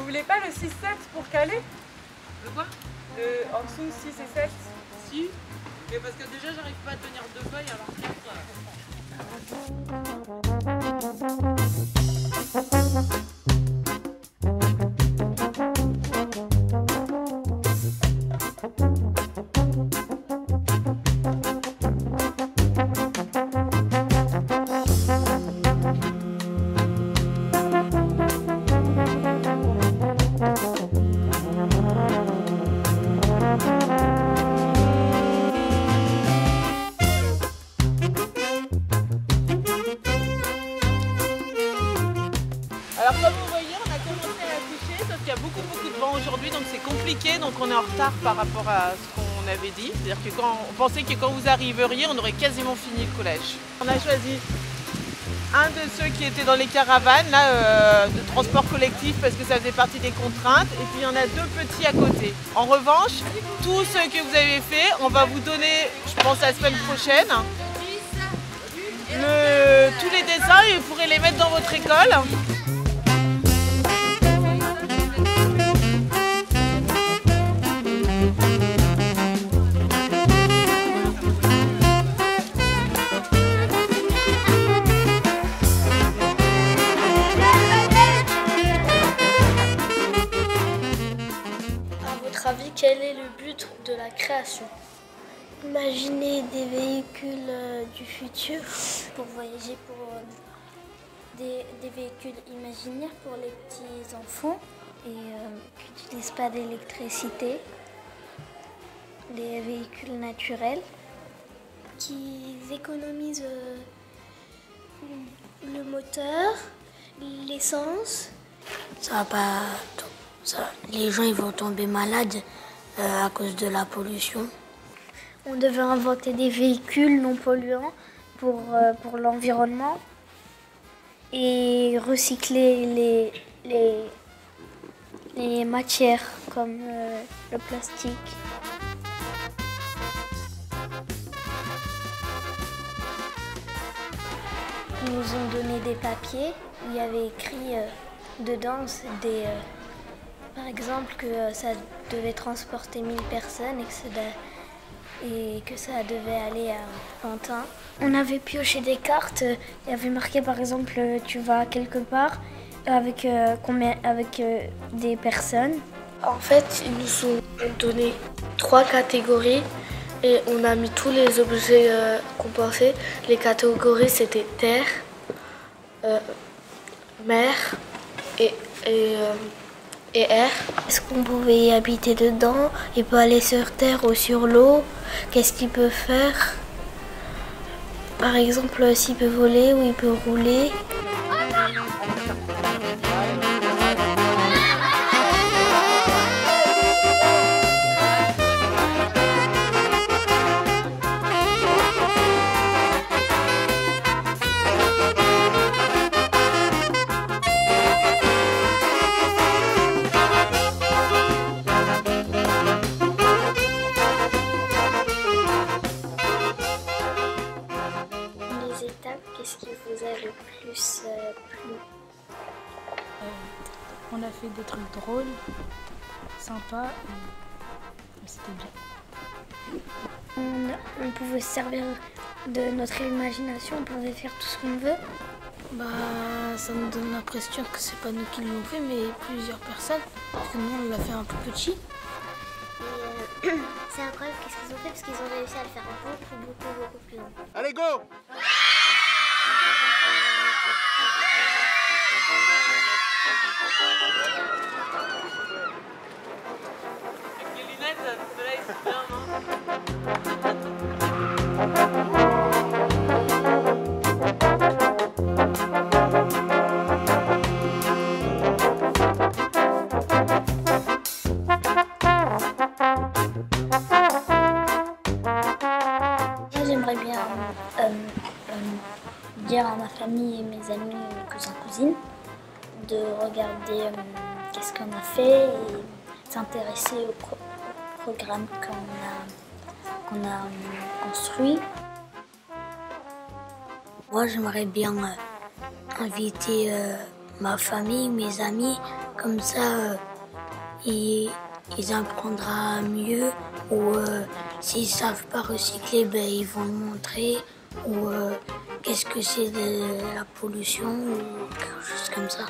voulez pas le 6-7 pour caler? Le quoi? En dessous 6 et 7. Si. Mais parce que déjà j'arrive pas à tenir 2 feuilles alors 4. Alors comme vous voyez, on a commencé à coucher, sauf qu'il y a beaucoup de vent aujourd'hui, donc c'est compliqué, donc on est en retard par rapport à ce qu'on avait dit. C'est-à-dire que on pensait que quand vous arriveriez, on aurait quasiment fini le collège. On a choisi un de ceux qui étaient dans les caravanes là, de transport collectif parce que ça faisait partie des contraintes, et puis il y en a 2 petits à côté. En revanche, tous ceux que vous avez fait, on va vous donner, je pense la semaine prochaine, tous les dessins et vous pourrez les mettre dans votre école. Quel est le but de la création? Imaginer des véhicules du futur pour voyager, pour des véhicules imaginaires pour les petits enfants et qui n'utilisent pas d'électricité, des véhicules naturels qui économisent le moteur, l'essence. Ça va pas. Les gens ils vont tomber malades à cause de la pollution. On devait inventer des véhicules non polluants pour l'environnement et recycler les matières comme le plastique. Ils nous ont donné des papiers où il y avait écrit dedans par exemple que ça devait transporter 1000 personnes et que ça devait aller à Pantin. On avait pioché des cartes, il y avait marqué par exemple tu vas quelque part avec des personnes. En fait, ils nous ont donné 3 catégories et on a mis tous les objets qu'on pensait. Les catégories c'était terre, mer et air. Est-ce qu'on pouvait y habiter dedans? Il peut aller sur terre ou sur l'eau? Qu'est-ce qu'il peut faire? Par exemple, s'il peut voler ou il peut rouler. Qu'est-ce qui vous a le plus plu? On a fait des trucs drôles, sympas, et c'était bien. On pouvait se servir de notre imagination, on pouvait faire tout ce qu'on veut. Ça me donne l'impression que c'est pas nous qui l'avons fait, mais plusieurs personnes, parce que nous on l'a fait un peu petit. C'est incroyable qu'est-ce qu'ils ont fait, parce qu'ils ont réussi à le faire beaucoup plus long. Allez, go! Avec les lunettes, le soleil c'est bien, J'aimerais bien dire à ma famille et mes amis, cousins, cousines, de regarder qu'est-ce qu'on a fait et s'intéresser au programme qu'on a construit. Moi, j'aimerais bien inviter ma famille, mes amis Comme ça, ils apprendront mieux. Ou s'ils savent pas recycler, ben, ils vont le montrer. Ou qu'est-ce que c'est de la pollution ou quelque chose comme ça.